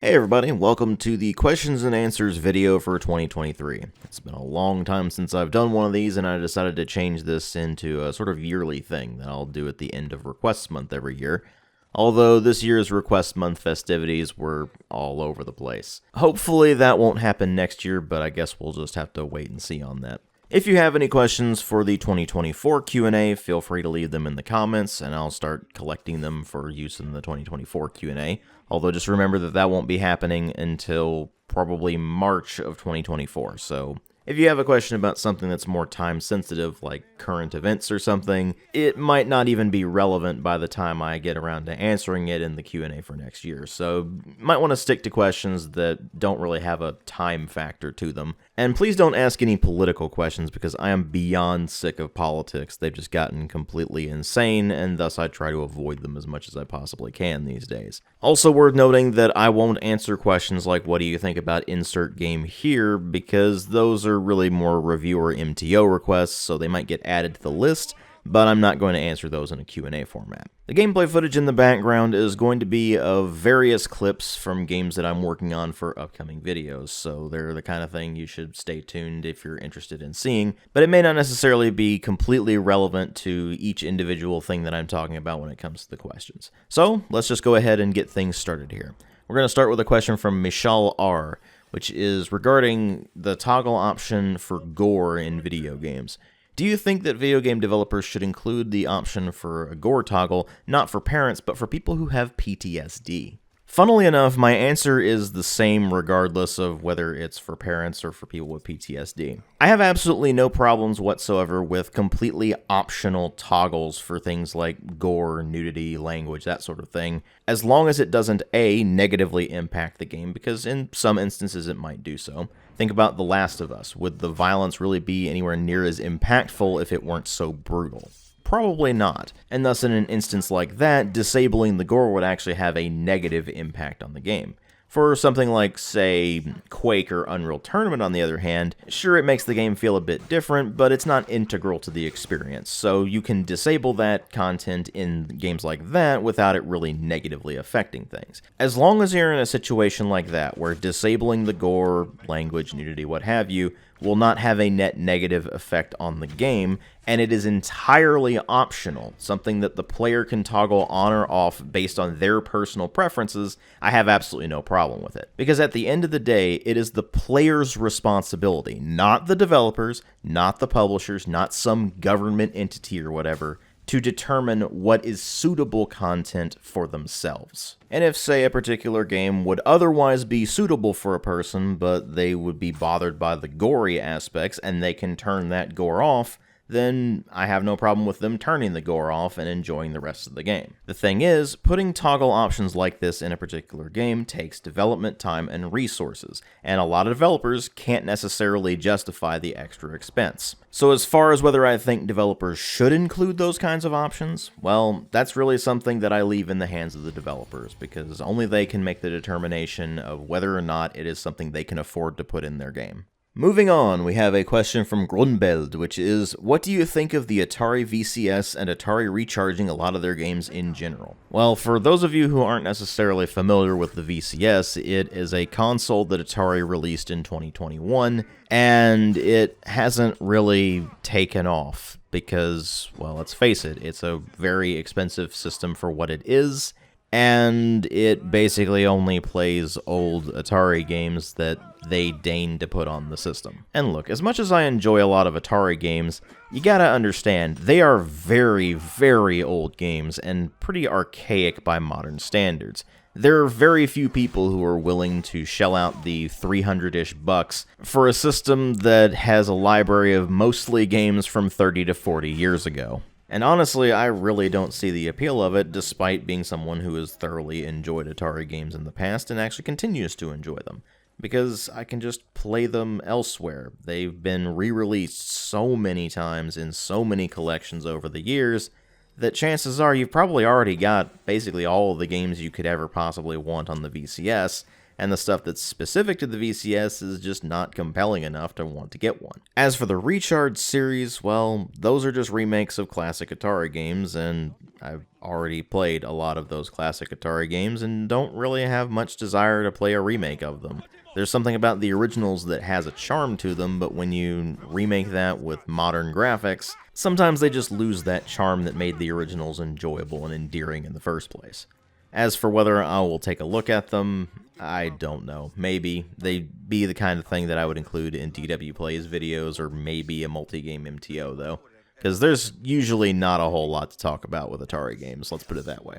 Hey everybody, welcome to the questions and answers video for 2023. It's been a long time since I've done one of these, and I decided to change this into a sort of yearly thing that I'll do at the end of Request Month every year. Although this year's Request Month festivities were all over the place. Hopefully that won't happen next year, but I guess we'll just have to wait and see on that. If you have any questions for the 2024 Q&A, feel free to leave them in the comments, and I'll start collecting them for use in the 2024 Q&A. Although just remember that that won't be happening until probably March of 2024, so if you have a question about something that's more time sensitive, like current events or something, it might not even be relevant by the time I get around to answering it in the Q&A for next year. So you might want to stick to questions that don't really have a time factor to them. And please don't ask any political questions because I am beyond sick of politics. They've just gotten completely insane, and thus I try to avoid them as much as I possibly can these days. Also worth noting that I won't answer questions like what do you think about insert game here, because those are really more reviewer MTO requests, so they might get added to the list, but I'm not going to answer those in a Q&A format. The gameplay footage in the background is going to be of various clips from games that I'm working on for upcoming videos, so they're the kind of thing you should stay tuned if you're interested in seeing, but it may not necessarily be completely relevant to each individual thing that I'm talking about when it comes to the questions. So let's just go ahead and get things started here. We're going to start with a question from Michal R., which is regarding the toggle option for gore in video games. Do you think that video game developers should include the option for a gore toggle, not for parents, but for people who have PTSD? Funnily enough, my answer is the same regardless of whether it's for parents or for people with PTSD. I have absolutely no problems whatsoever with completely optional toggles for things like gore, nudity, language, that sort of thing, as long as it doesn't A, negatively impact the game, because in some instances it might do so. Think about The Last of Us. Would the violence really be anywhere near as impactful if it weren't so brutal? Probably not, and thus in an instance like that, disabling the gore would actually have a negative impact on the game. For something like, say, Quake or Unreal Tournament, on the other hand, sure, it makes the game feel a bit different, but it's not integral to the experience, so you can disable that content in games like that without it really negatively affecting things. As long as you're in a situation like that, where disabling the gore, language, nudity, what have you, will not have a net negative effect on the game, and it is entirely optional, something that the player can toggle on or off based on their personal preferences, I have absolutely no problem with it. Because at the end of the day, it is the player's responsibility, not the developers, not the publishers, not some government entity or whatever, to determine what is suitable content for themselves. And if, say, a particular game would otherwise be suitable for a person, but they would be bothered by the gory aspects and they can turn that gore off, then I have no problem with them turning the gore off and enjoying the rest of the game. The thing is, putting toggle options like this in a particular game takes development time and resources, and a lot of developers can't necessarily justify the extra expense. So as far as whether I think developers should include those kinds of options, well, that's really something that I leave in the hands of the developers, because only they can make the determination of whether or not it is something they can afford to put in their game. Moving on, we have a question from Grunbeld, which is, what do you think of the Atari VCS and Atari recharging a lot of their games in general? Well, for those of you who aren't necessarily familiar with the VCS, it is a console that Atari released in 2021, and it hasn't really taken off because, well, let's face it, it's a very expensive system for what it is, and it basically only plays old Atari games that they deign to put on the system. And look, as much as I enjoy a lot of Atari games, you gotta understand, they are very, very old games and pretty archaic by modern standards. There are very few people who are willing to shell out the 300-ish bucks for a system that has a library of mostly games from 30 to 40 years ago. And honestly, I really don't see the appeal of it, despite being someone who has thoroughly enjoyed Atari games in the past and actually continues to enjoy them, because I can just play them elsewhere. They've been re-released so many times in so many collections over the years that chances are you've probably already got basically all of the games you could ever possibly want on the VCS, and the stuff that's specific to the VCS is just not compelling enough to want to get one. As for the Recharge series, well, those are just remakes of classic Atari games, and I've already played a lot of those classic Atari games and don't really have much desire to play a remake of them. There's something about the originals that has a charm to them, but when you remake that with modern graphics, sometimes they just lose that charm that made the originals enjoyable and endearing in the first place. As for whether I will take a look at them, I don't know. Maybe. They'd be the kind of thing that I would include in DW Plays videos, or maybe a multi-game MTO, though. Because there's usually not a whole lot to talk about with Atari games, let's put it that way.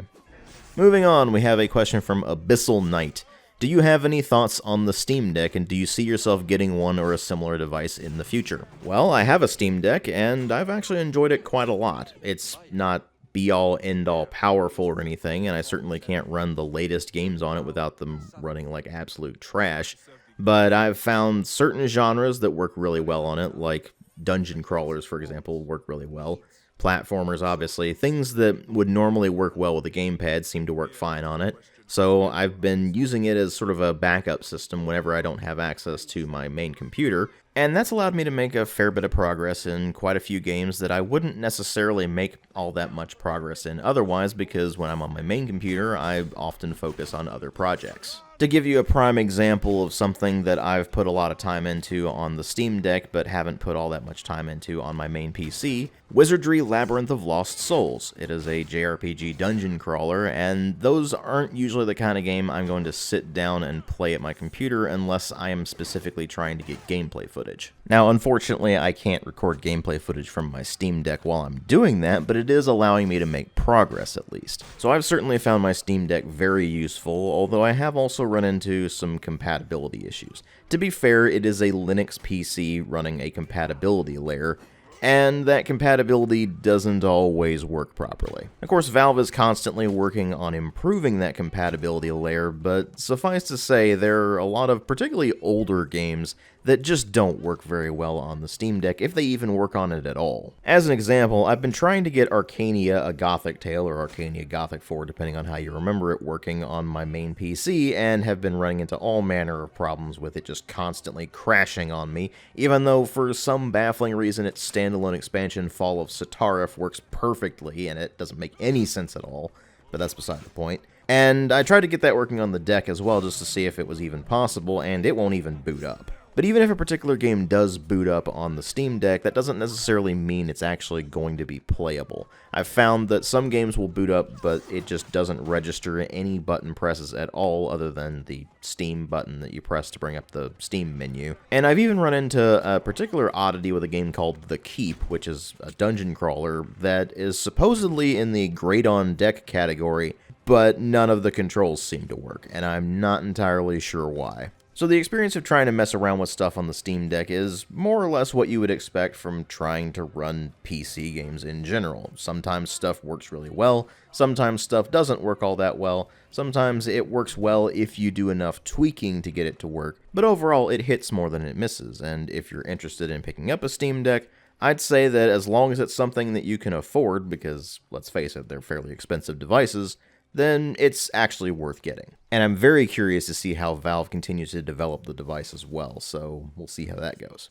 Moving on, we have a question from Abyssal Knight. Do you have any thoughts on the Steam Deck, and do you see yourself getting one or a similar device in the future? Well, I have a Steam Deck, and I've actually enjoyed it quite a lot. It's not be-all, end-all powerful or anything, and I certainly can't run the latest games on it without them running like absolute trash, but I've found certain genres that work really well on it, like dungeon crawlers, for example, work really well. Platformers, obviously. Things that would normally work well with a gamepad seem to work fine on it. So I've been using it as sort of a backup system whenever I don't have access to my main computer, and that's allowed me to make a fair bit of progress in quite a few games that I wouldn't necessarily make all that much progress in otherwise, because when I'm on my main computer, I often focus on other projects. To give you a prime example of something that I've put a lot of time into on the Steam Deck but haven't put all that much time into on my main PC, Wizardry Labyrinth of Lost Souls. It is a JRPG dungeon crawler, and those aren't usually the kind of game I'm going to sit down and play at my computer unless I am specifically trying to get gameplay footage. Now, unfortunately, I can't record gameplay footage from my Steam Deck while I'm doing that, but it is allowing me to make progress at least. So I've certainly found my Steam Deck very useful, although I have also run into some compatibility issues. To be fair, it is a Linux PC running a compatibility layer, and that compatibility doesn't always work properly. Of course, Valve is constantly working on improving that compatibility layer, but suffice to say, there are a lot of particularly older games that just don't work very well on the Steam Deck, if they even work on it at all. As an example, I've been trying to get Arcania A Gothic Tale, or Arcania Gothic 4, depending on how you remember it, working on my main PC, and have been running into all manner of problems with it just constantly crashing on me, even though for some baffling reason its standalone expansion Fall of Satarif works perfectly, and it doesn't make any sense at all, but that's beside the point. And I tried to get that working on the deck as well, just to see if it was even possible, and it won't even boot up. But even if a particular game does boot up on the Steam Deck, that doesn't necessarily mean it's actually going to be playable. I've found that some games will boot up, but it just doesn't register any button presses at all other than the Steam button that you press to bring up the Steam menu. And I've even run into a particular oddity with a game called The Keep, which is a dungeon crawler that is supposedly in the Great on Deck category, but none of the controls seem to work, and I'm not entirely sure why. So the experience of trying to mess around with stuff on the Steam Deck is more or less what you would expect from trying to run PC games in general. Sometimes stuff works really well, sometimes stuff doesn't work all that well, sometimes it works well if you do enough tweaking to get it to work, but overall it hits more than it misses, and if you're interested in picking up a Steam Deck, I'd say that as long as it's something that you can afford, because let's face it, they're fairly expensive devices, then it's actually worth getting. And I'm very curious to see how Valve continues to develop the device as well, so we'll see how that goes.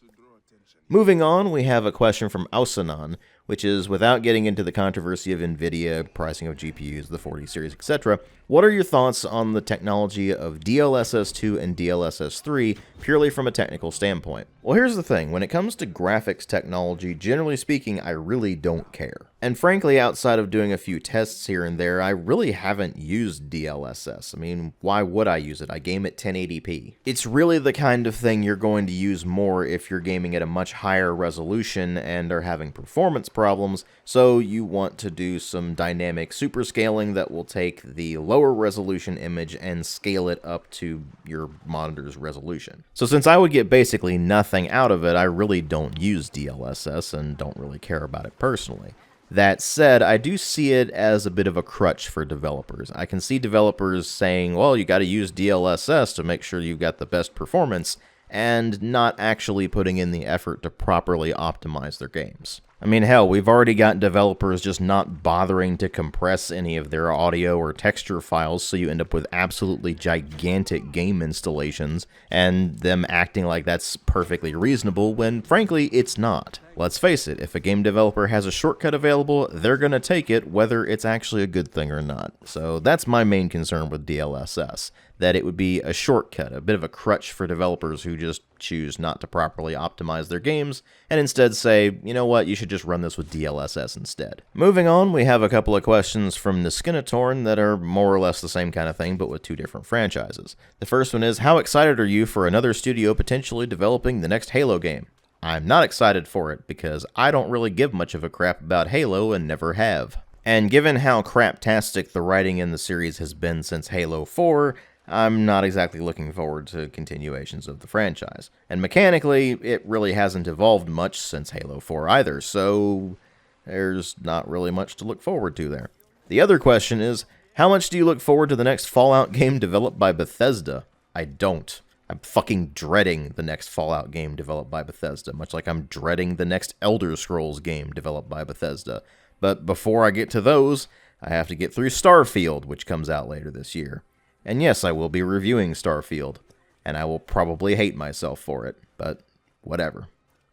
Moving on, we have a question from Ausanon, which is, without getting into the controversy of NVIDIA, pricing of GPUs, the 40 series, etc., what are your thoughts on the technology of DLSS 2 and DLSS 3, purely from a technical standpoint? Well, here's the thing. When it comes to graphics technology, generally speaking, I really don't care. And frankly, outside of doing a few tests here and there, I really haven't used DLSS. I mean, why would I use it? I game at 1080p. It's really the kind of thing you're going to use more if you're gaming at a much higher resolution and are having performance problems, so you want to do some dynamic superscaling that will take the lower resolution image and scale it up to your monitor's resolution. So since I would get basically nothing out of it, I really don't use DLSS and don't really care about it personally. That said, I do see it as a bit of a crutch for developers. I can see developers saying, well, you got to use DLSS to make sure you've got the best performance, and not actually putting in the effort to properly optimize their games. I mean, hell, we've already got developers just not bothering to compress any of their audio or texture files, so you end up with absolutely gigantic game installations, and them acting like that's perfectly reasonable when, frankly, it's not. Let's face it, if a game developer has a shortcut available, they're gonna take it, whether it's actually a good thing or not. So that's my main concern with DLSS, that it would be a shortcut, a bit of a crutch for developers who just choose not to properly optimize their games, and instead say, you know what, you should just run this with DLSS instead. Moving on, we have a couple of questions from Niskinatorn that are more or less the same kind of thing, but with two different franchises. The first one is, how excited are you for another studio potentially developing the next Halo game? I'm not excited for it, because I don't really give much of a crap about Halo and never have. And given how craptastic the writing in the series has been since Halo 4, I'm not exactly looking forward to continuations of the franchise. And mechanically, it really hasn't evolved much since Halo 4 either, so there's not really much to look forward to there. The other question is, how much do you look forward to the next Fallout game developed by Bethesda? I don't. I'm fucking dreading the next Fallout game developed by Bethesda, much like I'm dreading the next Elder Scrolls game developed by Bethesda. But before I get to those, I have to get through Starfield, which comes out later this year. And yes, I will be reviewing Starfield, and I will probably hate myself for it, but whatever.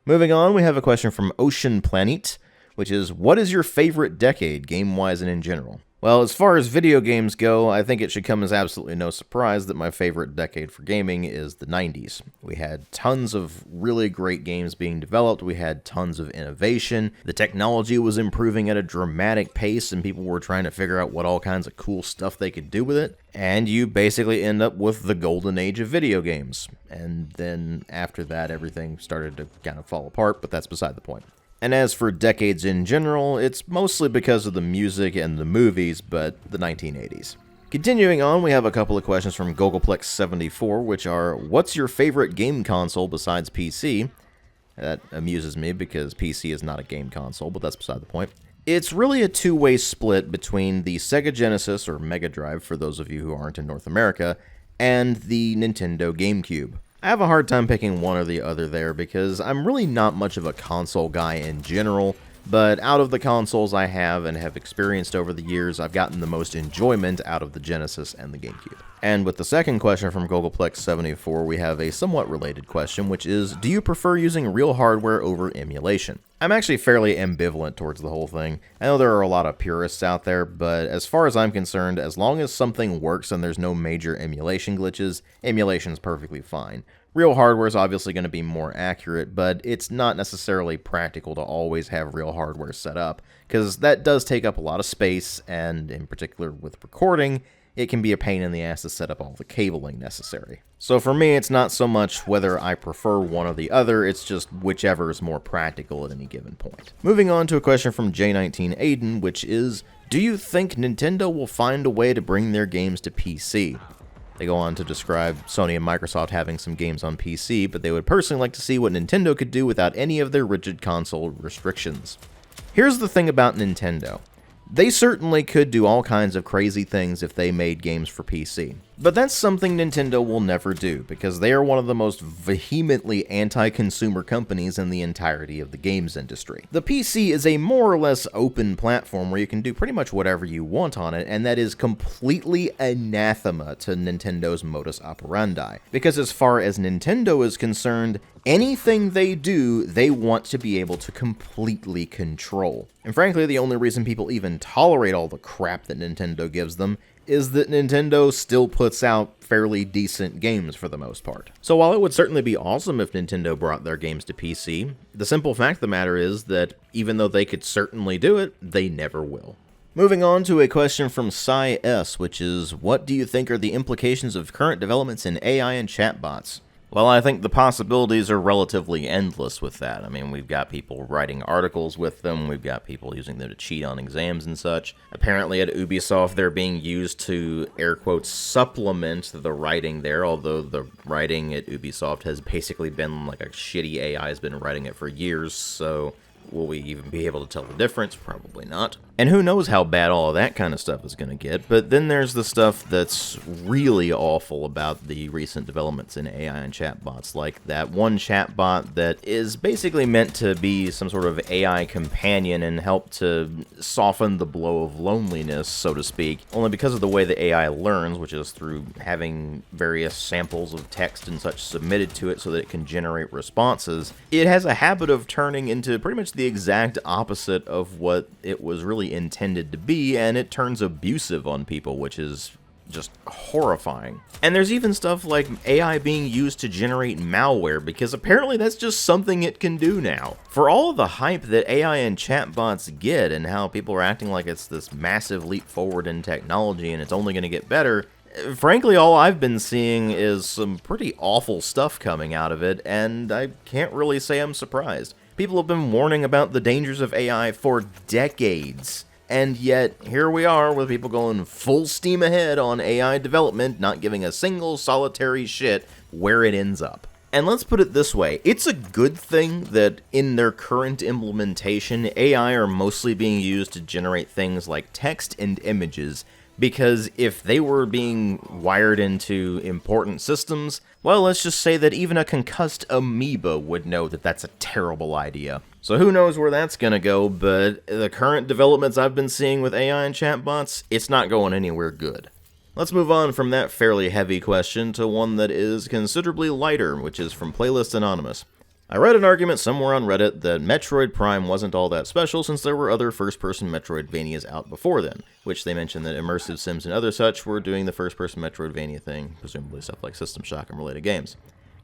Moving on, we have a question from Ocean Planet, which is, what is your favorite decade, game-wise and in general? Well, as far as video games go, I think it should come as absolutely no surprise that my favorite decade for gaming is the 90s. We had tons of really great games being developed, we had tons of innovation, the technology was improving at a dramatic pace, and people were trying to figure out what all kinds of cool stuff they could do with it, and you basically end up with the golden age of video games. And then after that, everything started to kind of fall apart, but that's beside the point. And as for decades in general, it's mostly because of the music and the movies, but the 1980s. Continuing on, we have a couple of questions from Googleplex74, which are, what's your favorite game console besides PC? That amuses me because PC is not a game console, but that's beside the point. It's really a two-way split between the Sega Genesis, or Mega Drive for those of you who aren't in North America, and the Nintendo GameCube. I have a hard time picking one or the other there because I'm really not much of a console guy in general, but out of the consoles I have and have experienced over the years, I've gotten the most enjoyment out of the Genesis and the GameCube. And with the second question from Googleplex74, we have a somewhat related question, which is, do you prefer using real hardware over emulation? I'm actually fairly ambivalent towards the whole thing. I know there are a lot of purists out there, but as far as I'm concerned, as long as something works and there's no major emulation glitches, emulation's perfectly fine. Real hardware is obviously going to be more accurate, but it's not necessarily practical to always have real hardware set up, because that does take up a lot of space, and in particular with recording, it can be a pain in the ass to set up all the cabling necessary. So for me, it's not so much whether I prefer one or the other, it's just whichever is more practical at any given point. Moving on to a question from J19 Aiden, which is, do you think Nintendo will find a way to bring their games to PC? They go on to describe Sony and Microsoft having some games on PC, but they would personally like to see what Nintendo could do without any of their rigid console restrictions. Here's the thing about Nintendo. They certainly could do all kinds of crazy things if they made games for PC. But that's something Nintendo will never do, because they are one of the most vehemently anti-consumer companies in the entirety of the games industry. The PC is a more or less open platform where you can do pretty much whatever you want on it, and that is completely anathema to Nintendo's modus operandi. Because as far as Nintendo is concerned, anything they do, they want to be able to completely control. And frankly, the only reason people even tolerate all the crap that Nintendo gives them is that Nintendo still puts out fairly decent games for the most part. So while it would certainly be awesome if Nintendo brought their games to PC, the simple fact of the matter is that even though they could certainly do it, they never will. Moving on to a question from Cy S, which is, what do you think are the implications of current developments in AI and chatbots? Well, I think the possibilities are relatively endless with that. I mean, we've got people writing articles with them, we've got people using them to cheat on exams and such. Apparently at Ubisoft, they're being used to, air quotes, supplement the writing there, although the writing at Ubisoft has basically been like a shitty AI has been writing it for years, so Will we even be able to tell the difference? Probably not. And who knows how bad all of that kind of stuff is going to get, but then there's the stuff that's really awful about the recent developments in AI and chatbots, like that one chatbot that is basically meant to be some sort of AI companion and help to soften the blow of loneliness, so to speak, only because of the way the AI learns, which is through having various samples of text and such submitted to it so that it can generate responses. It has a habit of turning into pretty much the exact opposite of what it was really intended to be, and it turns abusive on people, which is just horrifying. And there's even stuff like AI being used to generate malware, because apparently that's just something it can do now. For all of the hype that AI and chatbots get and how people are acting like it's this massive leap forward in technology and it's only going to get better, frankly, all I've been seeing is some pretty awful stuff coming out of it, and I can't really say I'm surprised. People have been warning about the dangers of AI for decades, and yet here we are with people going full steam ahead on AI development, not giving a single solitary shit where it ends up. And let's put it this way, it's a good thing that in their current implementation, AI are mostly being used to generate things like text and images, because if they were being wired into important systems, well, let's just say that even a concussed amoeba would know that that's a terrible idea. So who knows where that's gonna go, but the current developments I've been seeing with AI and chatbots, it's not going anywhere good. Let's move on from that fairly heavy question to one that is considerably lighter, which is from Playlist Anonymous. I read an argument somewhere on Reddit that Metroid Prime wasn't all that special since there were other first-person Metroidvanias out before then, which they mentioned that Immersive Sims and other such were doing the first-person Metroidvania thing, presumably stuff like System Shock and related games.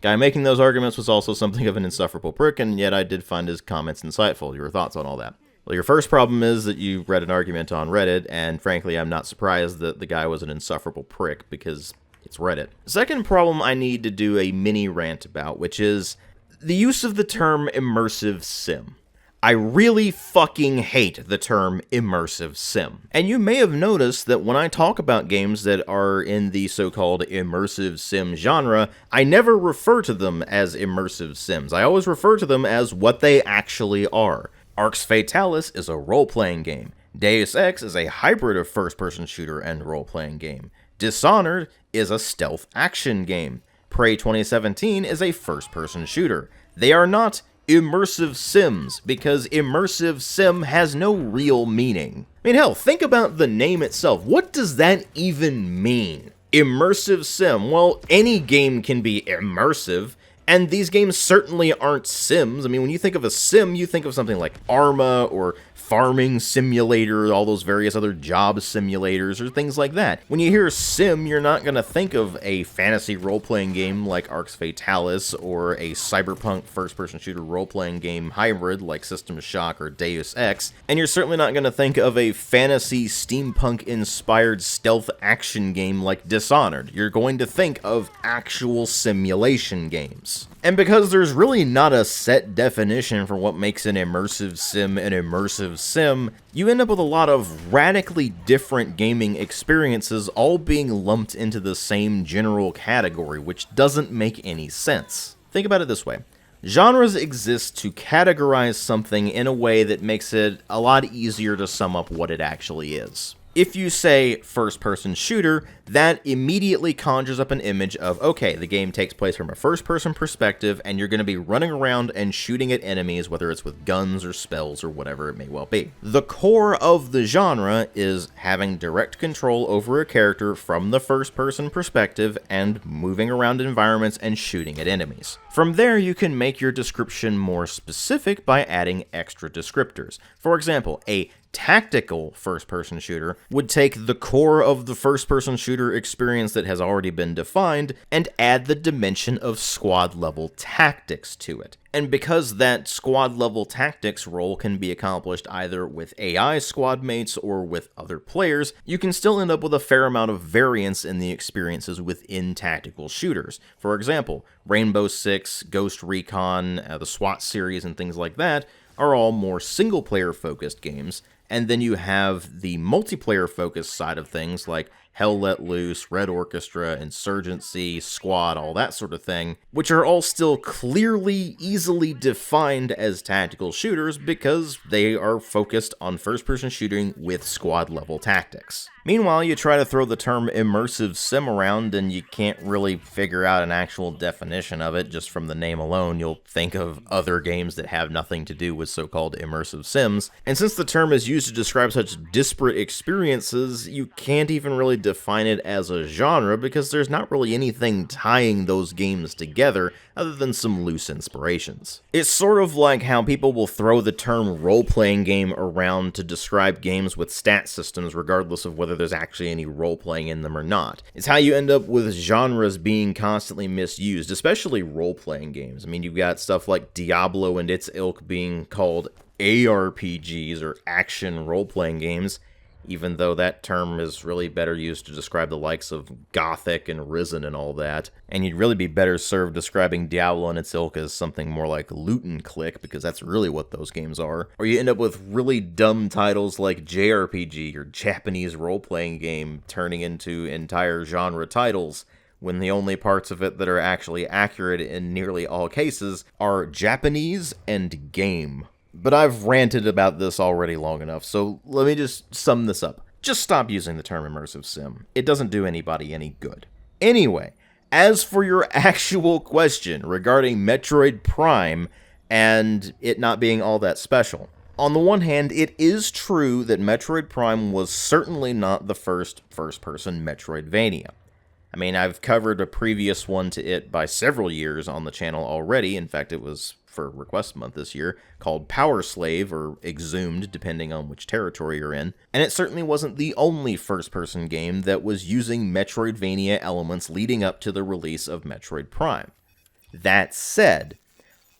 Guy making those arguments was also something of an insufferable prick, and yet I did find his comments insightful. Your thoughts on all that? Well, your first problem is that you read an argument on Reddit, and frankly, I'm not surprised that the guy was an insufferable prick, because it's Reddit. Second problem I need to do a mini rant about, which is the use of the term immersive sim. I really fucking hate the term immersive sim. And you may have noticed that when I talk about games that are in the so-called immersive sim genre, I never refer to them as immersive sims. I always refer to them as what they actually are. Arx Fatalis is a role-playing game. Deus Ex is a hybrid of first-person shooter and role-playing game. Dishonored is a stealth action game. Prey 2017 is a first-person shooter. They are not immersive sims, because immersive sim has no real meaning. I mean, hell, think about the name itself. What does that even mean? Immersive sim. Well, any game can be immersive, and these games certainly aren't sims. I mean, when you think of a sim, you think of something like Arma or Farming Simulator, all those various other job simulators, or things like that. When you hear sim, you're not going to think of a fantasy role-playing game like Arx Fatalis, or a cyberpunk first-person shooter role-playing game hybrid like System Shock or Deus Ex, and you're certainly not going to think of a fantasy steampunk-inspired stealth action game like Dishonored. You're going to think of actual simulation games. And because there's really not a set definition for what makes an immersive sim, you end up with a lot of radically different gaming experiences all being lumped into the same general category, which doesn't make any sense. Think about it this way. Genres exist to categorize something in a way that makes it a lot easier to sum up what it actually is. If you say first-person shooter, that immediately conjures up an image of, okay, the game takes place from a first-person perspective, and you're going to be running around and shooting at enemies, whether it's with guns or spells or whatever it may well be. The core of the genre is having direct control over a character from the first-person perspective and moving around environments and shooting at enemies. From there, you can make your description more specific by adding extra descriptors. For example, a tactical first-person shooter would take the core of the first-person shooter experience that has already been defined and add the dimension of squad-level tactics to it. And because that squad-level tactics role can be accomplished either with AI squad mates or with other players, you can still end up with a fair amount of variance in the experiences within tactical shooters. For example, Rainbow Six, Ghost Recon, the SWAT series, and things like that are all more single-player focused games, and then you have the multiplayer focused side of things like Hell Let Loose, Red Orchestra, Insurgency, Squad, all that sort of thing, which are all still clearly, easily defined as tactical shooters because they are focused on first-person shooting with squad-level tactics. Meanwhile, you try to throw the term immersive sim around and you can't really figure out an actual definition of it. Just from the name alone, you'll think of other games that have nothing to do with so-called immersive sims. And since the term is used to describe such disparate experiences, you can't even really define it as a genre because there's not really anything tying those games together other than some loose inspirations. It's sort of like how people will throw the term role-playing game around to describe games with stat systems regardless of whether there's actually any role-playing in them or not. It's how you end up with genres being constantly misused, especially role-playing games. I mean, you've got stuff like Diablo and its ilk being called ARPGs, or action role-playing games, even though that term is really better used to describe the likes of Gothic and Risen and all that. And you'd really be better served describing Diablo and its ilk as something more like Loot and Click, because that's really what those games are. Or you end up with really dumb titles like JRPG, or Japanese role-playing game, turning into entire genre titles, when the only parts of it that are actually accurate in nearly all cases are Japanese and game. But I've ranted about this already long enough, so let me just sum this up. Just stop using the term immersive sim. It doesn't do anybody any good. Anyway, as for your actual question regarding Metroid Prime and it not being all that special, on the one hand, it is true that Metroid Prime was certainly not the first first-person Metroidvania. I mean, I've covered a previous one to it by several years on the channel already. In fact, it was for Request Month this year, called Power Slave, or Exhumed, depending on which territory you're in. And it certainly wasn't the only first-person game that was using Metroidvania elements leading up to the release of Metroid Prime. That said,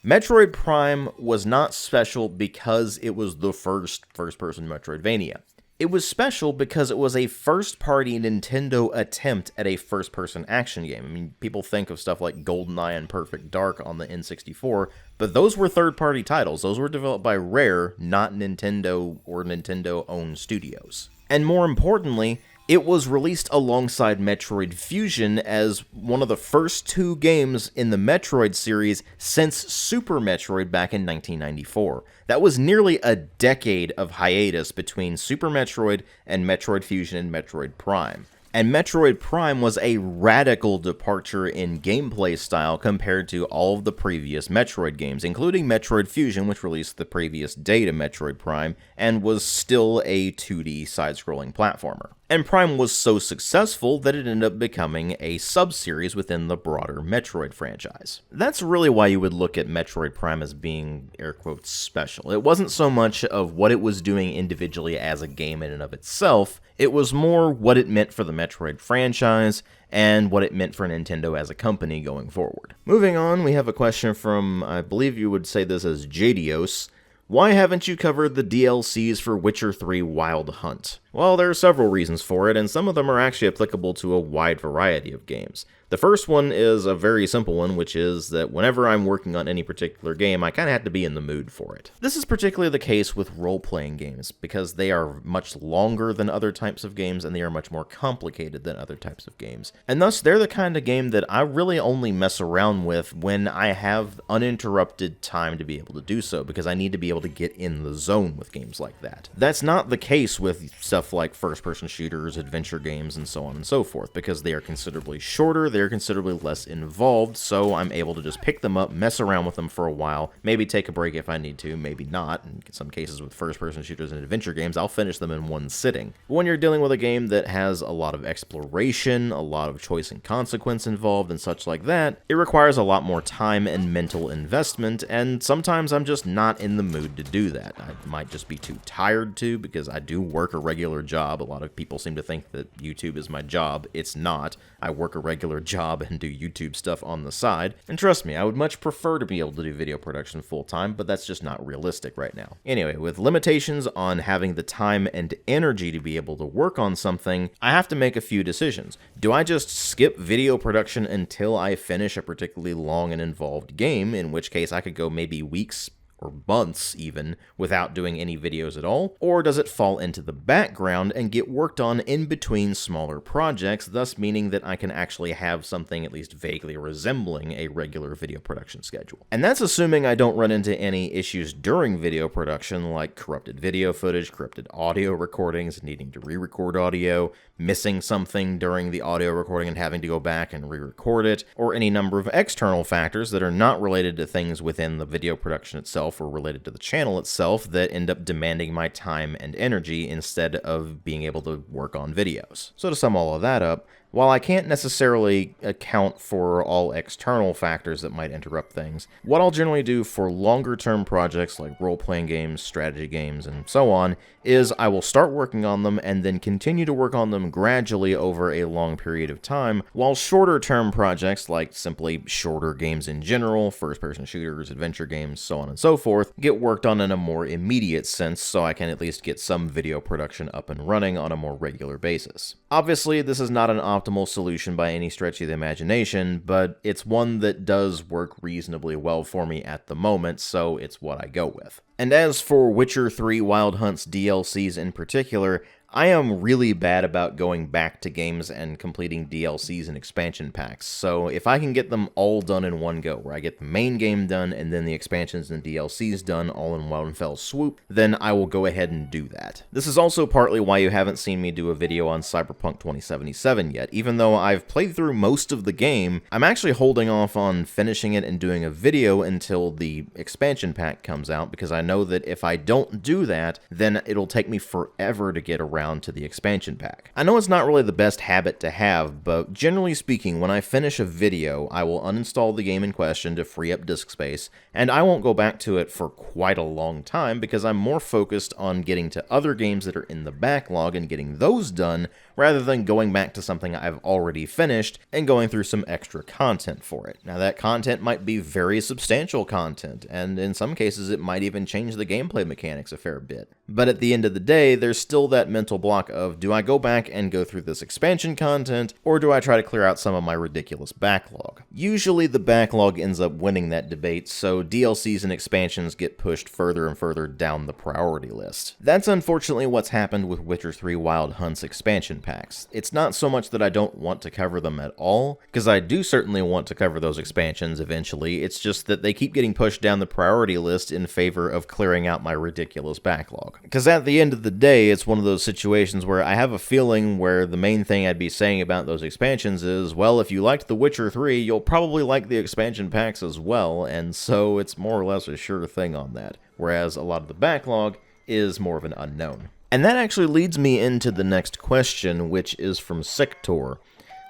Metroid Prime was not special because it was the first-person Metroidvania. It was special because it was a first-party Nintendo attempt at a first-person action game. I mean, people think of stuff like GoldenEye and Perfect Dark on the N64, but those were third-party titles. Those were developed by Rare, not Nintendo or Nintendo-owned studios. And more importantly, it was released alongside Metroid Fusion as one of the first two games in the Metroid series since Super Metroid back in 1994. That was nearly a decade of hiatus between Super Metroid and Metroid Fusion and Metroid Prime. And Metroid Prime was a radical departure in gameplay style compared to all of the previous Metroid games, including Metroid Fusion, which released the previous day to Metroid Prime, and was still a 2D side-scrolling platformer. And Prime was so successful that it ended up becoming a sub-series within the broader Metroid franchise. That's really why you would look at Metroid Prime as being, air quotes, special. It wasn't so much of what it was doing individually as a game in and of itself, it was more what it meant for the Metroid franchise and what it meant for Nintendo as a company going forward. Moving on, we have a question from, I believe you would say this as Jadios. Why haven't you covered the DLCs for Witcher 3 Wild Hunt? Well, there are several reasons for it, and some of them are actually applicable to a wide variety of games. The first one is a very simple one, which is that whenever I'm working on any particular game, I kind of have to be in the mood for it. This is particularly the case with role-playing games, because they are much longer than other types of games, and they are much more complicated than other types of games. And thus, they're the kind of game that I really only mess around with when I have uninterrupted time to be able to do so, because I need to be able to get in the zone with games like that. That's not the case with stuff like first-person shooters, adventure games, and so on and so forth, because they are considerably shorter, they're considerably less involved, so I'm able to just pick them up, mess around with them for a while, maybe take a break if I need to, maybe not. In some cases with first-person shooters and adventure games, I'll finish them in one sitting. But when you're dealing with a game that has a lot of exploration, a lot of choice and consequence involved, and such like that, it requires a lot more time and mental investment, and sometimes I'm just not in the mood to do that. I might just be too tired to, because I do work a regular job. A lot of people seem to think that YouTube is my job. It's not. I work a regular job and do YouTube stuff on the side. And trust me, I would much prefer to be able to do video production full-time, but that's just not realistic right now. Anyway, with limitations on having the time and energy to be able to work on something, I have to make a few decisions. Do I just skip video production until I finish a particularly long and involved game, in which case I could go maybe weeks or months even, without doing any videos at all? Or does it fall into the background and get worked on in between smaller projects, thus meaning that I can actually have something at least vaguely resembling a regular video production schedule? And that's assuming I don't run into any issues during video production, like corrupted video footage, corrupted audio recordings, needing to re-record audio, missing something during the audio recording and having to go back and re-record it, or any number of external factors that are not related to things within the video production itself or related to the channel itself that end up demanding my time and energy instead of being able to work on videos. So to sum all of that up, while I can't necessarily account for all external factors that might interrupt things, what I'll generally do for longer-term projects like role-playing games, strategy games, and so on, is I will start working on them and then continue to work on them gradually over a long period of time, while shorter-term projects like simply shorter games in general, first-person shooters, adventure games, so on and so forth, get worked on in a more immediate sense so I can at least get some video production up and running on a more regular basis. Obviously, this is not an optimal solution by any stretch of the imagination, but it's one that does work reasonably well for me at the moment, so it's what I go with. And as for Witcher 3 Wild Hunt's DLCs in particular, I am really bad about going back to games and completing DLCs and expansion packs, so if I can get them all done in one go, where I get the main game done and then the expansions and DLCs done all in one fell swoop, then I will go ahead and do that. This is also partly why you haven't seen me do a video on Cyberpunk 2077 yet. Even though I've played through most of the game, I'm actually holding off on finishing it and doing a video until the expansion pack comes out, because I know that if I don't do that, then it'll take me forever to get around to the expansion pack. I know it's not really the best habit to have, but generally speaking, when I finish a video, I will uninstall the game in question to free up disk space, and I won't go back to it for quite a long time because I'm more focused on getting to other games that are in the backlog and getting those done, rather than going back to something I've already finished and going through some extra content for it. Now, that content might be very substantial content, and in some cases it might even change the gameplay mechanics a fair bit. But at the end of the day, there's still that mental block of, do I go back and go through this expansion content, or do I try to clear out some of my ridiculous backlog? Usually the backlog ends up winning that debate, so DLCs and expansions get pushed further and further down the priority list. That's unfortunately what's happened with Witcher 3 Wild Hunt's expansion packs. It's not so much that I don't want to cover them at all, because I do certainly want to cover those expansions eventually, it's just that they keep getting pushed down the priority list in favor of clearing out my ridiculous backlog. Because at the end of the day, it's one of those situations where I have a feeling where the main thing I'd be saying about those expansions is, well, if you liked The Witcher 3, you'll probably like the expansion packs as well, and so it's more or less a sure thing on that, whereas a lot of the backlog is more of an unknown. And that actually leads me into the next question, which is from Sector,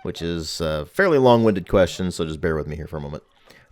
which is a fairly long-winded question, so just bear with me here for a moment.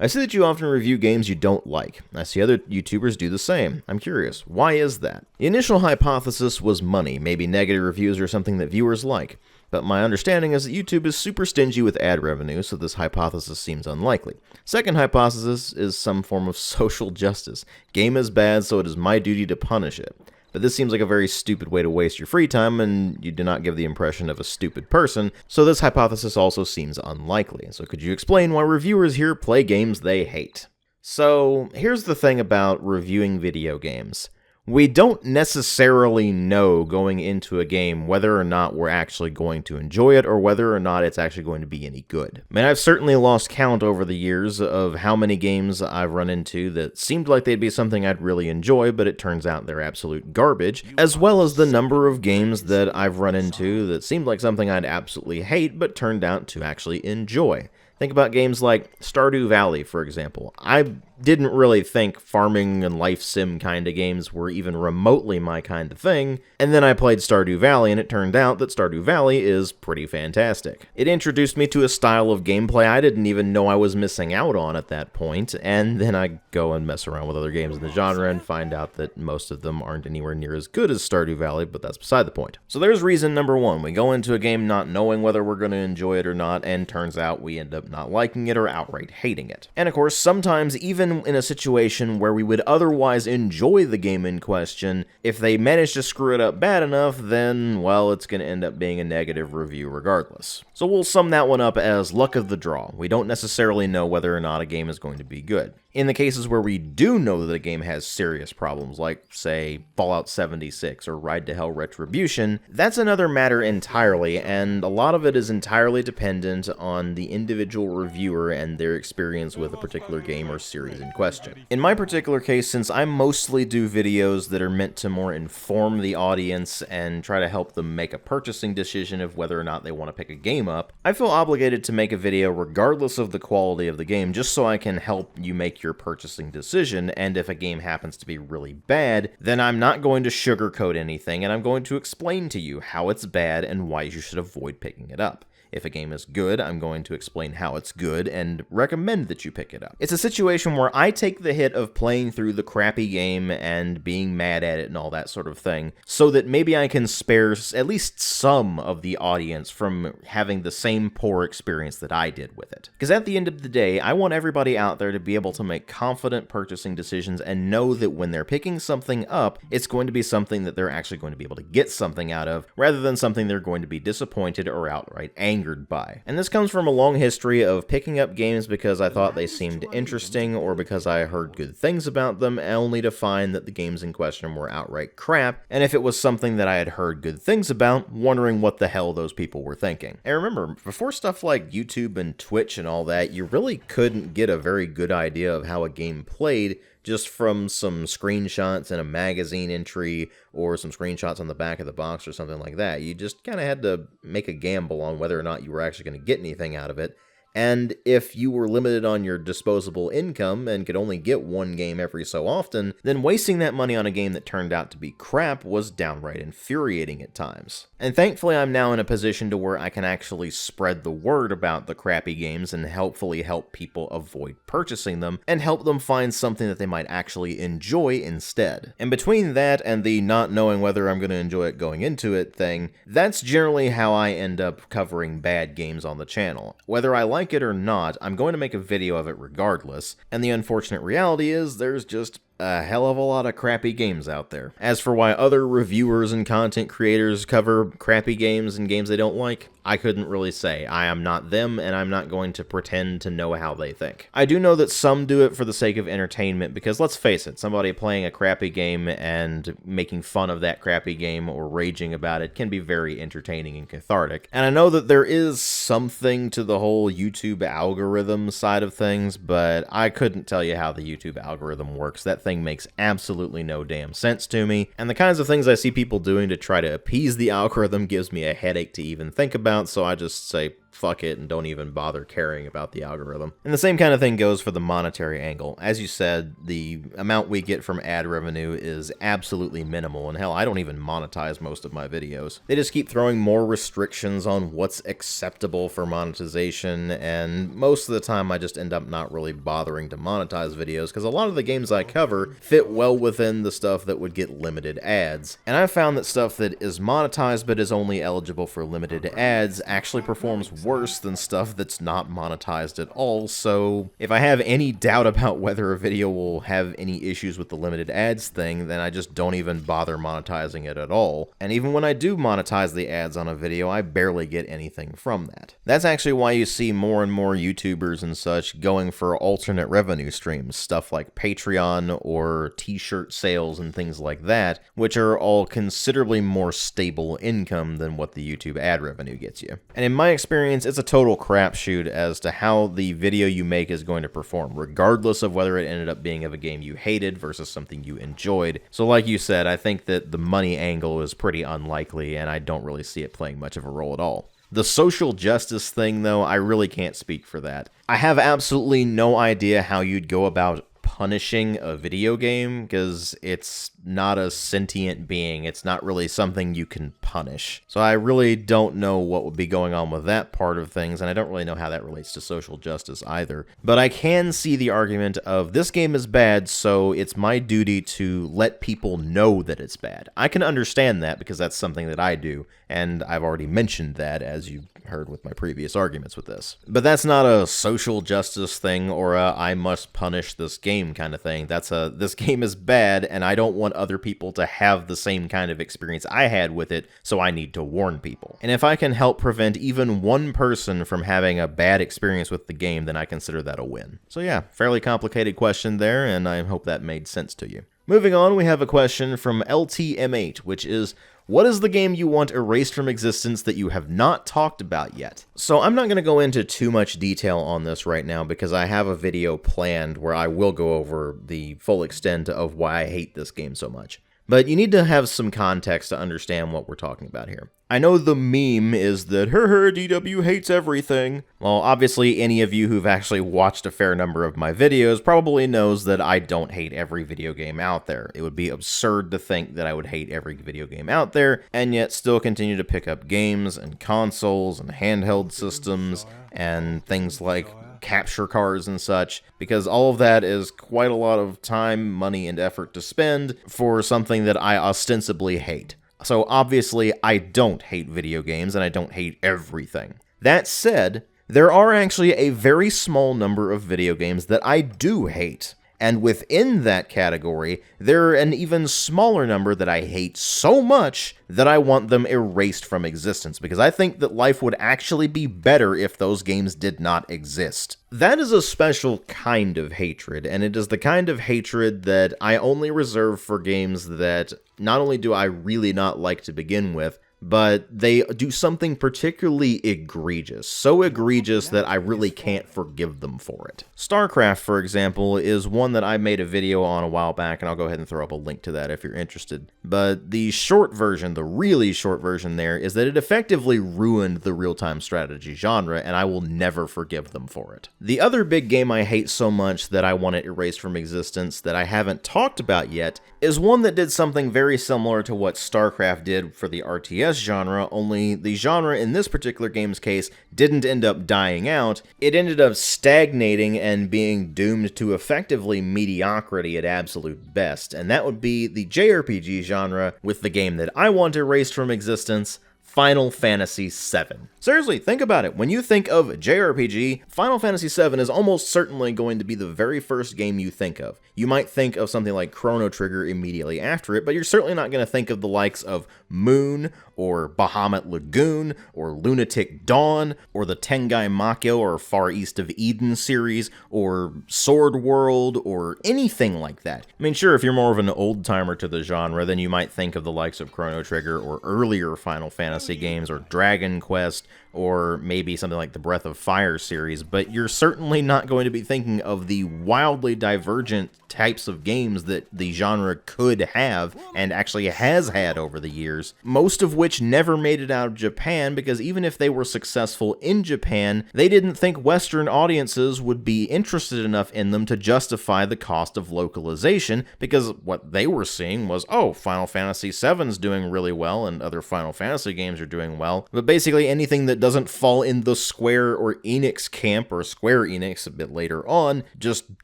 I see that you often review games you don't like. I see other YouTubers do the same. I'm curious, why is that? The initial hypothesis was money, maybe negative reviews or something that viewers like. But my understanding is that YouTube is super stingy with ad revenue, so this hypothesis seems unlikely. Second hypothesis is some form of social justice. Game is bad, so it is my duty to punish it. But this seems like a very stupid way to waste your free time, and you do not give the impression of a stupid person, so this hypothesis also seems unlikely. So could you explain why reviewers here play games they hate? So here's the thing about reviewing video games. We don't necessarily know going into a game whether or not we're actually going to enjoy it or whether or not it's actually going to be any good. I mean, I've certainly lost count over the years of how many games I've run into that seemed like they'd be something I'd really enjoy, but it turns out they're absolute garbage, as well as the number of games that I've run into that seemed like something I'd absolutely hate, but turned out to actually enjoy. Think about games like Stardew Valley, for example. I didn't really think farming and life sim kind of games were even remotely my kind of thing, and then I played Stardew Valley and it turned out that Stardew Valley is pretty fantastic. It introduced me to a style of gameplay I didn't even know I was missing out on at that point, and then I go and mess around with other games in the genre and find out that most of them aren't anywhere near as good as Stardew Valley, but that's beside the point. So there's reason number one. We go into a game not knowing whether we're going to enjoy it or not, and turns out we end up not liking it or outright hating it. And of course, sometimes even in a situation where we would otherwise enjoy the game in question, if they manage to screw it up bad enough, then, well, it's going to end up being a negative review regardless. So we'll sum that one up as luck of the draw. We don't necessarily know whether or not a game is going to be good. In the cases where we do know that a game has serious problems, like, say, Fallout 76 or Ride to Hell Retribution, that's another matter entirely, and a lot of it is entirely dependent on the individual reviewer and their experience with a particular game or series in question. In my particular case, since I mostly do videos that are meant to more inform the audience and try to help them make a purchasing decision of whether or not they want to pick a game up, I feel obligated to make a video regardless of the quality of the game, just so I can help you make your purchasing decision. And if a game happens to be really bad, then I'm not going to sugarcoat anything, and I'm going to explain to you how it's bad and why you should avoid picking it up. If a game is good, I'm going to explain how it's good and recommend that you pick it up. It's a situation where I take the hit of playing through the crappy game and being mad at it and all that sort of thing, so that maybe I can spare at least some of the audience from having the same poor experience that I did with it. Because at the end of the day, I want everybody out there to be able to make confident purchasing decisions and know that when they're picking something up, it's going to be something that they're actually going to be able to get something out of, rather than something they're going to be disappointed or outright angered by. And this comes from a long history of picking up games because I thought they seemed interesting or because I heard good things about them, only to find that the games in question were outright crap, and if it was something that I had heard good things about, wondering what the hell those people were thinking. And remember, before stuff like YouTube and Twitch and all that, you really couldn't get a very good idea of how a game played just from some screenshots in a magazine entry or some screenshots on the back of the box or something like that. You just kind of had to make a gamble on whether or not you were actually going to get anything out of it. And if you were limited on your disposable income and could only get one game every so often, then wasting that money on a game that turned out to be crap was downright infuriating at times. And thankfully I'm now in a position to where I can actually spread the word about the crappy games and helpfully help people avoid purchasing them and help them find something that they might actually enjoy instead. And between that and the not knowing whether I'm going to enjoy it going into it thing, that's generally how I end up covering bad games on the channel. Whether I like it or not, I'm going to make a video of it regardless, and the unfortunate reality is there's just a hell of a lot of crappy games out there. As for why other reviewers and content creators cover crappy games and games they don't like, I couldn't really say. I am not them, and I'm not going to pretend to know how they think. I do know that some do it for the sake of entertainment, because let's face it, somebody playing a crappy game and making fun of that crappy game or raging about it can be very entertaining and cathartic. And I know that there is something to the whole YouTube algorithm side of things, but I couldn't tell you how the YouTube algorithm works. That thing makes absolutely no damn sense to me, and the kinds of things I see people doing to try to appease the algorithm gives me a headache to even think about, so I just say fuck it and don't even bother caring about the algorithm. And the same kind of thing goes for the monetary angle. As you said, the amount we get from ad revenue is absolutely minimal, and hell, I don't even monetize most of my videos. They just keep throwing more restrictions on what's acceptable for monetization, and most of the time I just end up not really bothering to monetize videos because a lot of the games I cover fit well within the stuff that would get limited ads. And I've found that stuff that is monetized but is only eligible for limited ads actually performs worse than stuff that's not monetized at all, so if I have any doubt about whether a video will have any issues with the limited ads thing, then I just don't even bother monetizing it at all. And even when I do monetize the ads on a video, I barely get anything from that. That's actually why you see more and more YouTubers and such going for alternate revenue streams, stuff like Patreon or t-shirt sales and things like that, which are all considerably more stable income than what the YouTube ad revenue gets you. And in my experience, it's a total crapshoot as to how the video you make is going to perform, regardless of whether it ended up being of a game you hated versus something you enjoyed. So like you said, I think that the money angle is pretty unlikely, and I don't really see it playing much of a role at all. The social justice thing, though, I really can't speak for that. I have absolutely no idea how you'd go about punishing a video game, because it's not a sentient being. It's not really something you can punish. So I really don't know what would be going on with that part of things, and I don't really know how that relates to social justice either. But I can see the argument of this game is bad, so it's my duty to let people know that it's bad. I can understand that because that's something that I do, and I've already mentioned that, as you heard with my previous arguments with this. But that's not a social justice thing or a I must punish this game kind of thing. That's a this game is bad and I don't want other people to have the same kind of experience I had with it, so I need to warn people. And if I can help prevent even one person from having a bad experience with the game, then I consider that a win. So yeah, fairly complicated question there, and I hope that made sense to you. Moving on, we have a question from LTM8, which is, what is the game you want erased from existence that you have not talked about yet? So I'm not going to go into too much detail on this right now because I have a video planned where I will go over the full extent of why I hate this game so much. But you need to have some context to understand what we're talking about here. I know the meme is that, DW hates everything. Well, obviously any of you who've actually watched a fair number of my videos probably knows that I don't hate every video game out there. It would be absurd to think that I would hate every video game out there, and yet still continue to pick up games and consoles and handheld systems and things like capture cards and such, because all of that is quite a lot of time, money, and effort to spend for something that I ostensibly hate. So obviously, I don't hate video games, and I don't hate everything. That said, there are actually a very small number of video games that I do hate. And within that category, there are an even smaller number that I hate so much that I want them erased from existence, because I think that life would actually be better if those games did not exist. That is a special kind of hatred, and it is the kind of hatred that I only reserve for games that not only do I really not like to begin with, but they do something particularly egregious. So egregious that I really can't forgive them for it. StarCraft, for example, is one that I made a video on a while back, and I'll go ahead and throw up a link to that if you're interested. But the short version, the really short version there, is that it effectively ruined the real-time strategy genre, and I will never forgive them for it. The other big game I hate so much that I want it erased from existence that I haven't talked about yet is one that did something very similar to what StarCraft did for the RTS genre, only the genre in this particular game's case didn't end up dying out. It ended up stagnating and being doomed to effectively mediocrity at absolute best, and that would be the JRPG genre with the game that I want erased from existence, Final Fantasy VII. Seriously, think about it. When you think of JRPG, Final Fantasy VII is almost certainly going to be the very first game you think of. You might think of something like Chrono Trigger immediately after it, but you're certainly not going to think of the likes of Moon, or Bahamut Lagoon, or Lunatic Dawn, or the Tengai Makyo or Far East of Eden series, or Sword World, or anything like that. I mean, sure, if you're more of an old-timer to the genre, then you might think of the likes of Chrono Trigger, or earlier Final Fantasy games, or Dragon Quest, or maybe something like the Breath of Fire series, but you're certainly not going to be thinking of the wildly divergent types of games that the genre could have, and actually has had over the years, most of which never made it out of Japan, because even if they were successful in Japan, they didn't think Western audiences would be interested enough in them to justify the cost of localization, because what they were seeing was, oh, Final Fantasy VII's doing really well, and other Final Fantasy games are doing well, but basically anything that doesn't fall in the Square or Enix camp, or Square Enix a bit later on, just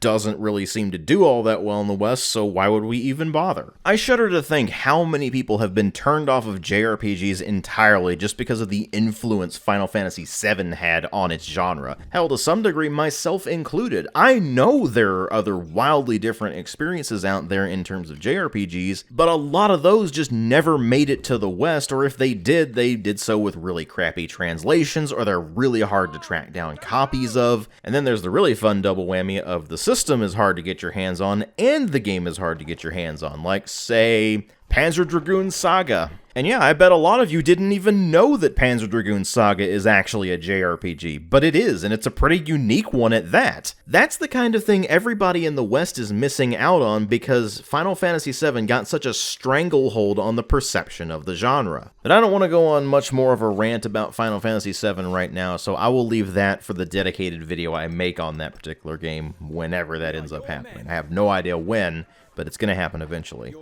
doesn't really seem to do all that well in the West, so why would we even bother? I shudder to think how many people have been turned off of JRPGs entirely just because of the influence Final Fantasy VII had on its genre. Hell, to some degree, myself included. I know there are other wildly different experiences out there in terms of JRPGs, but a lot of those just never made it to the West, or if they did so with really crappy translations, or they're really hard to track down copies of. And then there's the really fun double whammy of the system is hard to get your hands on, and the game is hard to get your hands on, like, say, Panzer Dragoon Saga. And yeah, I bet a lot of you didn't even know that Panzer Dragoon Saga is actually a JRPG, but it is, and it's a pretty unique one at that. That's the kind of thing everybody in the West is missing out on because Final Fantasy VII got such a stranglehold on the perception of the genre. But I don't want to go on much more of a rant about Final Fantasy VII right now, so I will leave that for the dedicated video I make on that particular game whenever that ends up happening. I have no idea when, but it's going to happen eventually.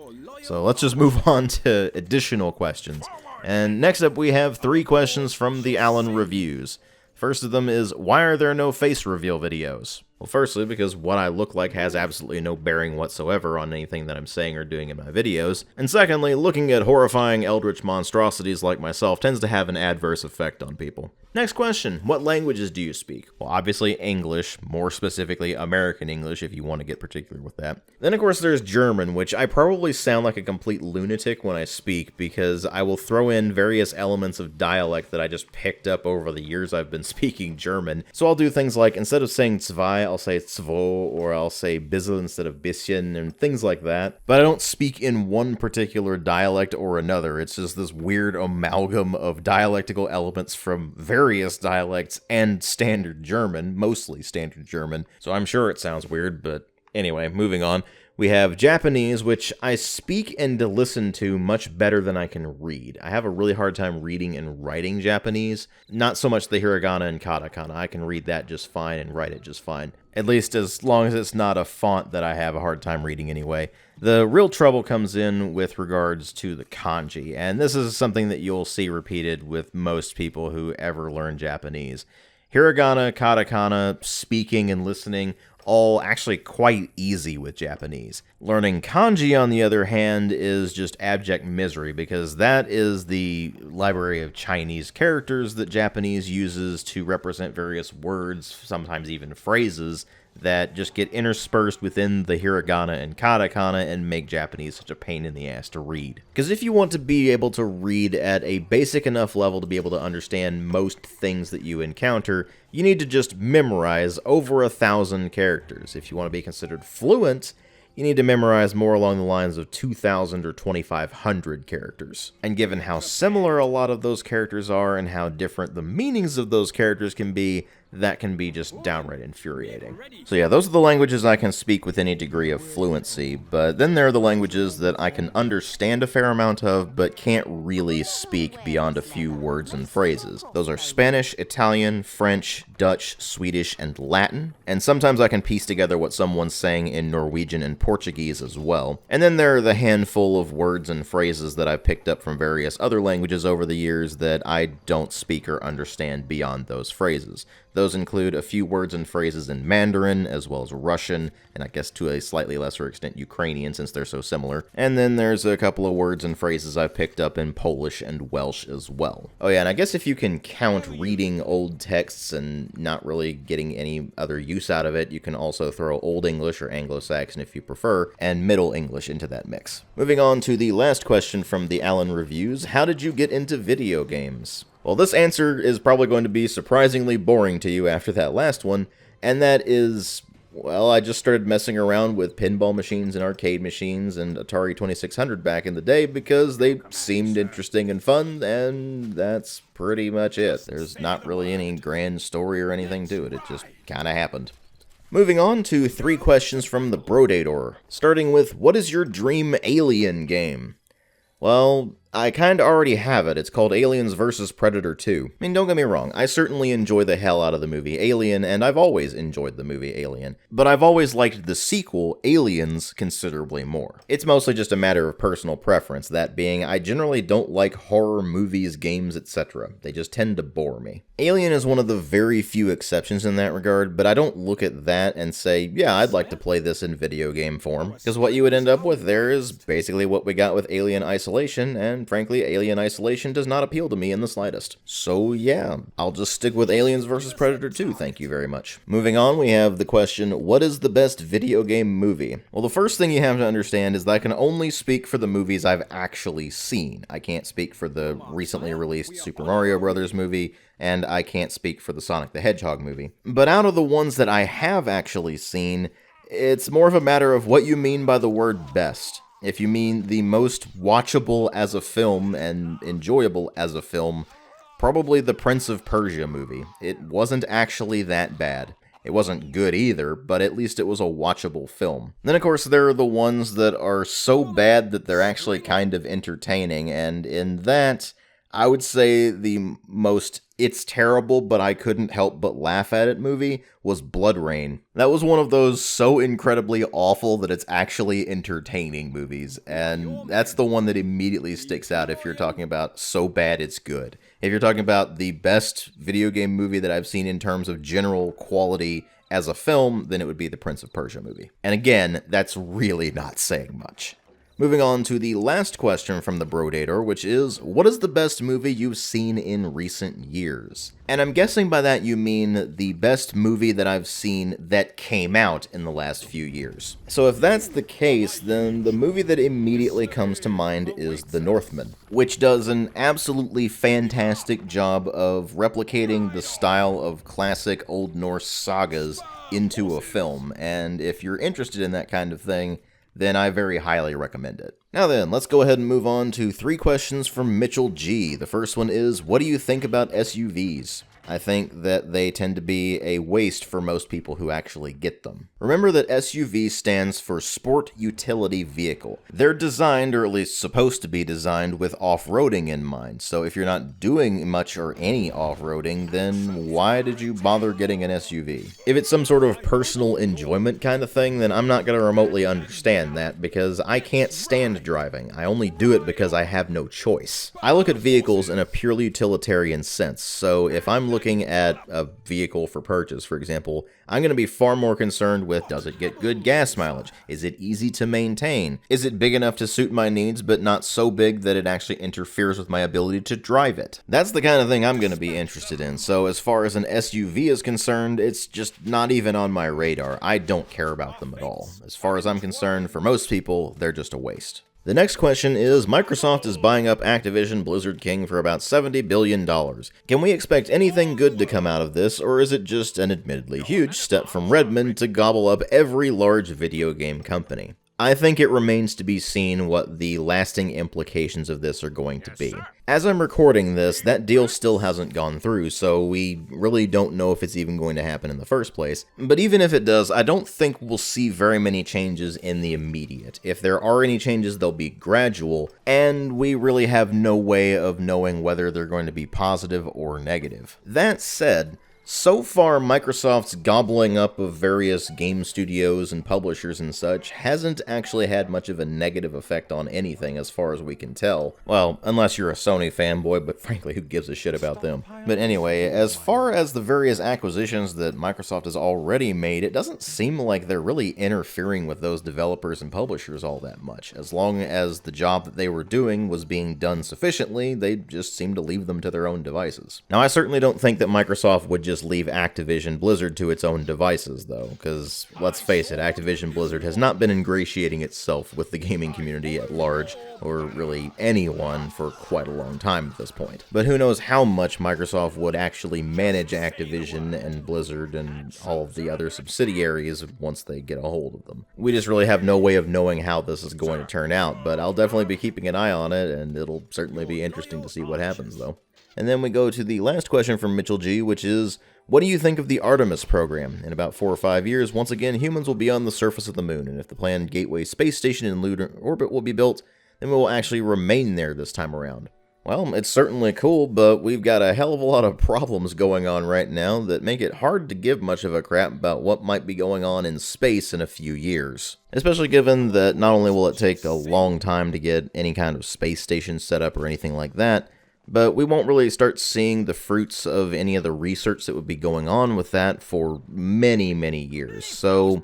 So let's just move on to additional questions. And next up we have 3 questions from the Alan Reviews. First of them is, why are there no face reveal videos? Well, firstly, because what I look like has absolutely no bearing whatsoever on anything that I'm saying or doing in my videos. And secondly, looking at horrifying eldritch monstrosities like myself tends to have an adverse effect on people. Next question, what languages do you speak? Well, obviously English, more specifically American English if you want to get particular with that. Then of course there's German, which I probably sound like a complete lunatic when I speak because I will throw in various elements of dialect that I just picked up over the years I've been speaking German. So I'll do things like, instead of saying zwei, I'll say zwo, or I'll say bissel instead of bisschen, and things like that. But I don't speak in one particular dialect or another. It's just this weird amalgam of dialectical elements from various dialects and standard German, mostly standard German. So I'm sure it sounds weird, but anyway, moving on. We have Japanese, which I speak and listen to much better than I can read. I have a really hard time reading and writing Japanese. Not so much the hiragana and katakana. I can read that just fine and write it just fine. At least as long as it's not a font that I have a hard time reading anyway. The real trouble comes in with regards to the kanji, and this is something that you'll see repeated with most people who ever learn Japanese. Hiragana, katakana, speaking and listening, all actually quite easy with Japanese. Learning kanji, on the other hand, is just abject misery because that is the library of Chinese characters that Japanese uses to represent various words, sometimes even phrases, that just get interspersed within the hiragana and katakana and make Japanese such a pain in the ass to read. Because if you want to be able to read at a basic enough level to be able to understand most things that you encounter, you need to just memorize over 1,000 characters. If you want to be considered fluent, you need to memorize more along the lines of 2,000 or 2,500 characters. And given how similar a lot of those characters are and how different the meanings of those characters can be, that can be just downright infuriating. So yeah, those are the languages I can speak with any degree of fluency, but then there are the languages that I can understand a fair amount of, but can't really speak beyond a few words and phrases. Those are Spanish, Italian, French, Dutch, Swedish, and Latin, and sometimes I can piece together what someone's saying in Norwegian and Portuguese as well. And then there are the handful of words and phrases that I've picked up from various other languages over the years that I don't speak or understand beyond those phrases. Those include a few words and phrases in Mandarin, as well as Russian, and I guess to a slightly lesser extent Ukrainian, since they're so similar. And then there's a couple of words and phrases I've picked up in Polish and Welsh as well. Oh yeah, and I guess if you can count reading old texts and not really getting any other use out of it, you can also throw Old English or Anglo-Saxon if you prefer, and Middle English into that mix. Moving on to the last question from the Allen Reviews, how did you get into video games? Well, this answer is probably going to be surprisingly boring to you after that last one, and that is, well, I just started messing around with pinball machines and arcade machines and Atari 2600 back in the day because they seemed interesting and fun, and that's pretty much it. There's not really any grand story or anything to it, it just kinda happened. Moving on to 3 questions from the Brodator, starting with, what is your dream Alien game? Well, I kinda already have it. It's called Aliens vs. Predator 2. I mean, don't get me wrong, I certainly enjoy the hell out of the movie Alien, and I've always enjoyed the movie Alien. But I've always liked the sequel, Aliens, considerably more. It's mostly just a matter of personal preference, that being, I generally don't like horror movies, games, etc. They just tend to bore me. Alien is one of the very few exceptions in that regard, but I don't look at that and say, yeah, I'd like to play this in video game form. Because what you would end up with there is basically what we got with Alien Isolation, and frankly, Alien Isolation does not appeal to me in the slightest. So yeah, I'll just stick with Aliens vs. Predator 2, thank you very much. Moving on, we have the question, what is the best video game movie? Well, the first thing you have to understand is that I can only speak for the movies I've actually seen. I can't speak for the recently released Super Mario Bros. Movie, and I can't speak for the Sonic the Hedgehog movie. But out of the ones that I have actually seen, it's more of a matter of what you mean by the word best. If you mean the most watchable as a film and enjoyable as a film, probably the Prince of Persia movie. It wasn't actually that bad. It wasn't good either, but at least it was a watchable film. Then of course there are the ones that are so bad that they're actually kind of entertaining, and in that, I would say the most it's terrible but I couldn't help but laugh at it movie was Blood Rain. That was one of those so incredibly awful that it's actually entertaining movies, and that's the one that immediately sticks out if you're talking about so bad it's good. If you're talking about the best video game movie that I've seen in terms of general quality as a film, then it would be the Prince of Persia movie. And again, that's really not saying much. Moving on to the last question from the Brodator, which is, what is the best movie you've seen in recent years? And I'm guessing by that you mean the best movie that I've seen that came out in the last few years. So if that's the case, then the movie that immediately comes to mind is The Northman, which does an absolutely fantastic job of replicating the style of classic Old Norse sagas into a film. And if you're interested in that kind of thing, then I very highly recommend it. Now then, let's go ahead and move on to 3 questions from Mitchell G. The first one is, what do you think about SUVs? I think that they tend to be a waste for most people who actually get them. Remember that SUV stands for Sport Utility Vehicle. They're designed, or at least supposed to be designed, with off-roading in mind. So if you're not doing much or any off-roading, then why did you bother getting an SUV? If it's some sort of personal enjoyment kind of thing, then I'm not going to remotely understand that, because I can't stand driving. I only do it because I have no choice. I look at vehicles in a purely utilitarian sense, so if I'm looking at a vehicle for purchase, for example, I'm going to be far more concerned with, does it get good gas mileage? Is it easy to maintain? Is it big enough to suit my needs, but not so big that it actually interferes with my ability to drive it? That's the kind of thing I'm going to be interested in. So as far as an SUV is concerned, it's just not even on my radar. I don't care about them at all. As far as I'm concerned, for most people, they're just a waste. The next question is, Microsoft is buying up Activision Blizzard King for about $70 billion. Can we expect anything good to come out of this, or is it just an admittedly huge step from Redmond to gobble up every large video game company? I think it remains to be seen what the lasting implications of this are going to be. As I'm recording this, that deal still hasn't gone through, so we really don't know if it's even going to happen in the first place. But even if it does, I don't think we'll see very many changes in the immediate. If there are any changes, they'll be gradual, and we really have no way of knowing whether they're going to be positive or negative. That said, so far, Microsoft's gobbling up of various game studios and publishers and such hasn't actually had much of a negative effect on anything as far as we can tell. Well, unless you're a Sony fanboy, but frankly, who gives a shit about them? But anyway, as far as the various acquisitions that Microsoft has already made, it doesn't seem like they're really interfering with those developers and publishers all that much. As long as the job that they were doing was being done sufficiently, they just seem to leave them to their own devices. Now, I certainly don't think that Microsoft would just leave Activision Blizzard to its own devices, though, because, let's face it, Activision Blizzard has not been ingratiating itself with the gaming community at large, or really anyone, for quite a long time at this point. But who knows how much Microsoft would actually manage Activision and Blizzard and all of the other subsidiaries once they get a hold of them. We just really have no way of knowing how this is going to turn out, but I'll definitely be keeping an eye on it, and it'll certainly be interesting to see what happens, though. And then we go to the last question from Mitchell G, which is, what do you think of the Artemis program? In about 4 or 5 years, once again, humans will be on the surface of the moon, and if the planned Gateway space station in lunar orbit will be built, then we will actually remain there this time around. Well, it's certainly cool, but we've got a hell of a lot of problems going on right now that make it hard to give much of a crap about what might be going on in space in a few years. Especially given that not only will it take a long time to get any kind of space station set up or anything like that, but we won't really start seeing the fruits of any of the research that would be going on with that for many, many years. So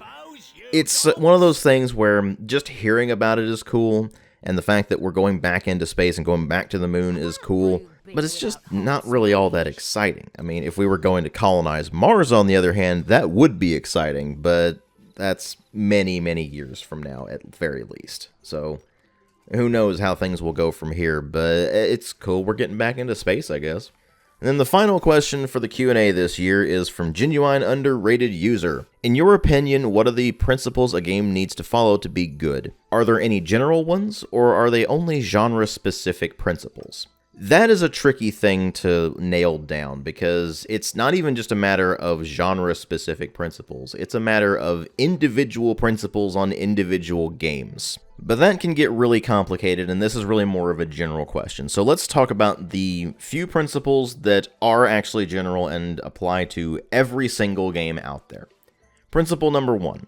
it's one of those things where just hearing about it is cool, and the fact that we're going back into space and going back to the moon is cool, but it's just not really all that exciting. I mean, if we were going to colonize Mars, on the other hand, that would be exciting, but that's many, many years from now at the very least. So who knows how things will go from here, but it's cool. We're getting back into space, I guess. And then the final question for the Q&A this year is from Genuine Underrated User. In your opinion, what are the principles a game needs to follow to be good? Are there any general ones, or are they only genre-specific principles? That is a tricky thing to nail down, because it's not even just a matter of genre-specific principles. It's a matter of individual principles on individual games. But that can get really complicated, and this is really more of a general question. So let's talk about the few principles that are actually general and apply to every single game out there. Principle number 1.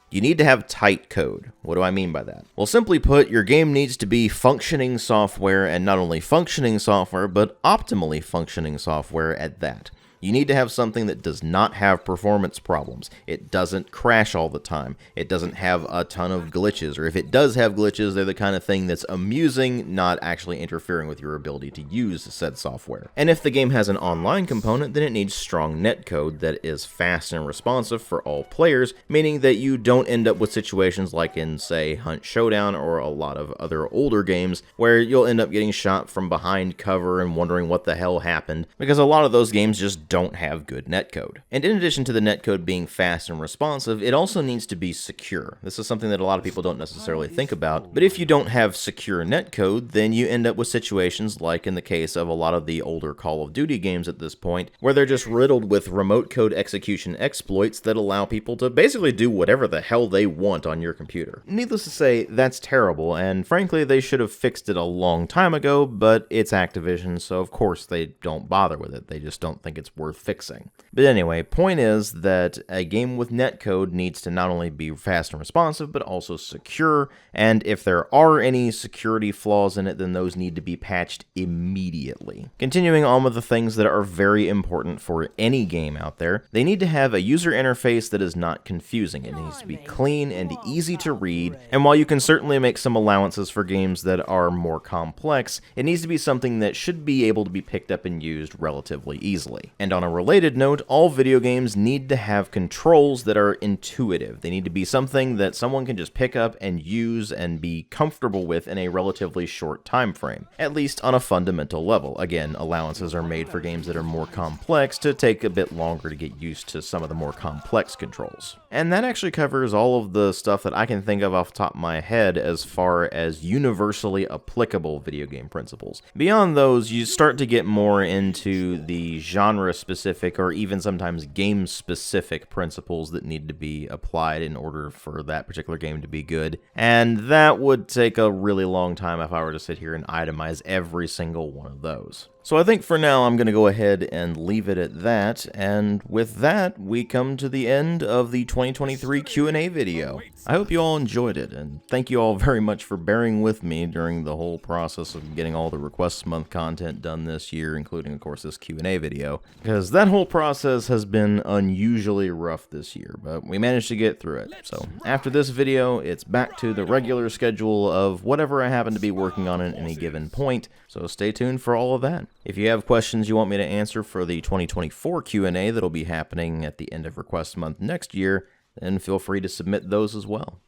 You need to have tight code. What do I mean by that? Well, simply put, your game needs to be functioning software, and not only functioning software, but optimally functioning software at that. You need to have something that does not have performance problems. It doesn't crash all the time. It doesn't have a ton of glitches, or if it does have glitches, they're the kind of thing that's amusing, not actually interfering with your ability to use said software. And if the game has an online component, then it needs strong netcode that is fast and responsive for all players, meaning that you don't end up with situations like in, say, Hunt Showdown or a lot of other older games, where you'll end up getting shot from behind cover and wondering what the hell happened, because a lot of those games just don't have good netcode. And in addition to the netcode being fast and responsive, it also needs to be secure. This is something that a lot of people don't necessarily think about, but if you don't have secure netcode, then you end up with situations like in the case of a lot of the older Call of Duty games at this point, where they're just riddled with remote code execution exploits that allow people to basically do whatever the hell they want on your computer. Needless to say, that's terrible, and frankly, they should have fixed it a long time ago, but it's Activision, so of course they don't bother with it. They just don't think it's worth fixing. But anyway, point is that a game with netcode needs to not only be fast and responsive, but also secure, and if there are any security flaws in it, then those need to be patched immediately. Continuing on with the things that are very important for any game out there, they need to have a user interface that is not confusing. It needs to be clean and easy to read, and while you can certainly make some allowances for games that are more complex, it needs to be something that should be able to be picked up and used relatively easily. And on a related note, all video games need to have controls that are intuitive. They need to be something that someone can just pick up and use and be comfortable with in a relatively short time frame, at least on a fundamental level. Again, allowances are made for games that are more complex to take a bit longer to get used to some of the more complex controls. And that actually covers all of the stuff that I can think of off the top of my head as far as universally applicable video game principles. Beyond those, you start to get more into the genre-specific or even sometimes game-specific principles that need to be applied in order for that particular game to be good, and that would take a really long time if I were to sit here and itemize every single one of those. So I think for now I'm going to go ahead and leave it at that, and with that we come to the end of the 2023 Q&A video. I hope you all enjoyed it, and thank you all very much for bearing with me during the whole process of getting all the Requests Month content done this year, including of course this Q&A video, because that whole process has been unusually rough this year, but we managed to get through it. So after this video, it's back to the regular schedule of whatever I happen to be working on at any given point, so stay tuned for all of that. If you have questions you want me to answer for the 2024 Q&A that'll be happening at the end of Request Month next year, then feel free to submit those as well.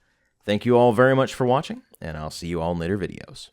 Thank you all very much for watching, and I'll see you all in later videos.